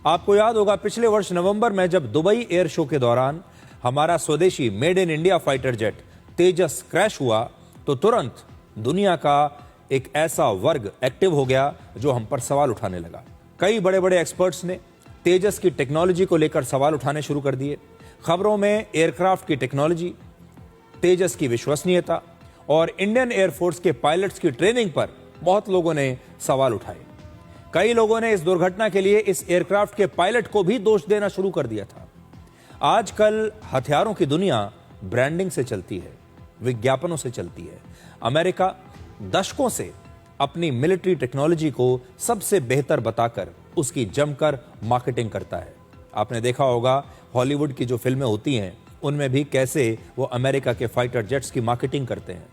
आपको याद होगा पिछले वर्ष नवंबर में जब दुबई एयर शो के दौरान हमारा स्वदेशी made in India fighter jet Tejas crash हुआ तो तुरंत दुनिया का एक ऐसा वर्ग एक्टिव हो गया जो हम पर सवाल उठाने लगा। कई बड़े बड़े एक्सपर्ट्स ने तेजस की टेक्नोलॉजी को लेकर सवाल उठाने शुरू कर दिए। खबरों में एयरक्राफ्ट की टेक्नोलॉजी, तेजस की विश्वसनीयता और इंडियन एयरफोर्स के पायलट्स की ट्रेनिंग पर बहुत लोगों ने सवाल उठाए। कई लोगों ने इस दुर्घटना के लिए इस एयरक्राफ्ट के पायलट को भी दोष देना शुरू कर दिया था। आजकल हथियारों की दुनिया ब्रांडिंग से चलती है, विज्ञापनों से चलती है। अमेरिका दशकों से अपनी मिलिट्री टेक्नोलॉजी को सबसे बेहतर बताकर उसकी जमकर मार्केटिंग करता है। आपने देखा होगा हॉलीवुड की जो फिल्में होती हैं उनमें भी कैसे वो अमेरिका के फाइटर जेट्स की मार्केटिंग करते हैं,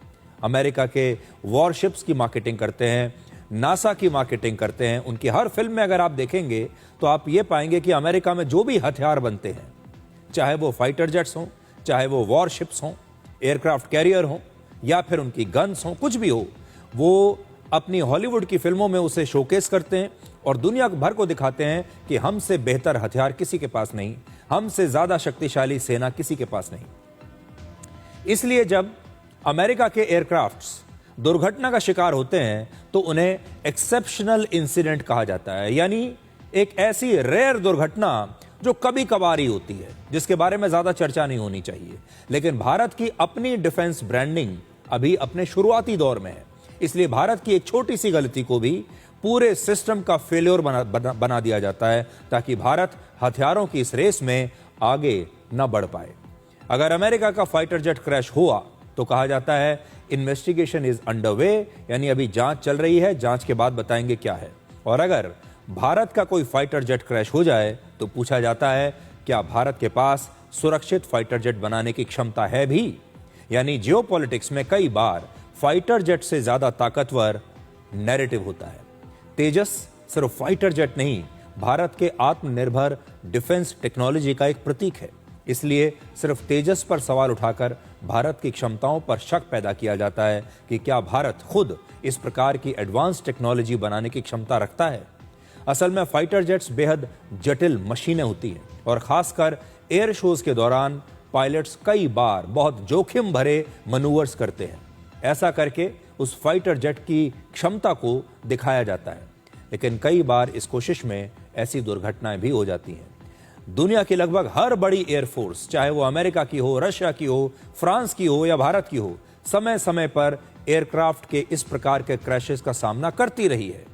अमेरिका के वॉरशिप्स की मार्केटिंग करते हैं, नासा की मार्केटिंग करते हैं। उनकी हर फिल्म में अगर आप देखेंगे तो आप ये पाएंगे कि अमेरिका में जो भी हथियार बनते हैं, चाहे वो फाइटर जेट्स हों, चाहे वो वॉरशिप्स हों, एयरक्राफ्ट कैरियर हों या फिर उनकी गन्स हों, कुछ भी हो, वो अपनी हॉलीवुड की फिल्मों में उसे शोकेस करते हैं और दुनिया भर को दिखाते हैं कि हमसे बेहतर हथियार किसी के पास नहीं, हमसे ज्यादा शक्तिशाली सेना किसी के पास नहीं। इसलिए जब अमेरिका के एयरक्राफ्ट्स दुर्घटना का शिकार होते हैं तो उन्हें एक्सेप्शनल इंसिडेंट कहा जाता है, यानी एक ऐसी रेयर दुर्घटना जो कभी कभार ही होती है, जिसके बारे में ज्यादा चर्चा नहीं होनी चाहिए। लेकिन भारत की अपनी डिफेंस ब्रांडिंग अभी अपने शुरुआती दौर में है, इसलिए भारत की एक छोटी सी गलती को भी पूरे सिस्टम का फेल्योर बना दिया जाता है ताकि भारत हथियारों की इस रेस में आगे न बढ़ पाए। अगर अमेरिका का फाइटर जेट क्रैश हुआ तो कहा जाता है इन्वेस्टिगेशन इज अंडरवे, यानी अभी जांच चल रही है, जांच के बाद बताएंगे क्या है। और अगर भारत का कोई फाइटर जेट क्रैश हो जाए तो पूछा जाता है क्या भारत के पास सुरक्षित फाइटर जेट बनाने की क्षमता है भी, यानी जियोपॉलिटिक्स में कई बार फाइटर जेट से ज्यादा ताकतवर नैरेटिव होता है। तेजस सिर्फ फाइटर जेट नहीं, भारत के आत्मनिर्भर डिफेंस टेक्नोलॉजी का एक प्रतीक है। इसलिए सिर्फ तेजस पर सवाल उठाकर भारत की क्षमताओं पर शक पैदा किया जाता है कि क्या भारत खुद इस प्रकार की एडवांस टेक्नोलॉजी बनाने की क्षमता रखता है। असल में फाइटर जेट्स बेहद जटिल मशीनें होती हैं और खासकर एयर शोज के दौरान पायलट्स कई बार बहुत जोखिम भरे मनूवर्स करते हैं। ऐसा करके उस फाइटर जेट की क्षमता को दिखाया जाता है, लेकिन कई बार इस कोशिश में ऐसी दुर्घटनाएं भी हो जाती हैं। दुनिया की लगभग हर बड़ी एयरफोर्स, चाहे वो अमेरिका की हो, रशिया की हो, फ्रांस की हो या भारत की हो, समय समय पर एयरक्राफ्ट के इस प्रकार के क्रैशेस का सामना करती रही है।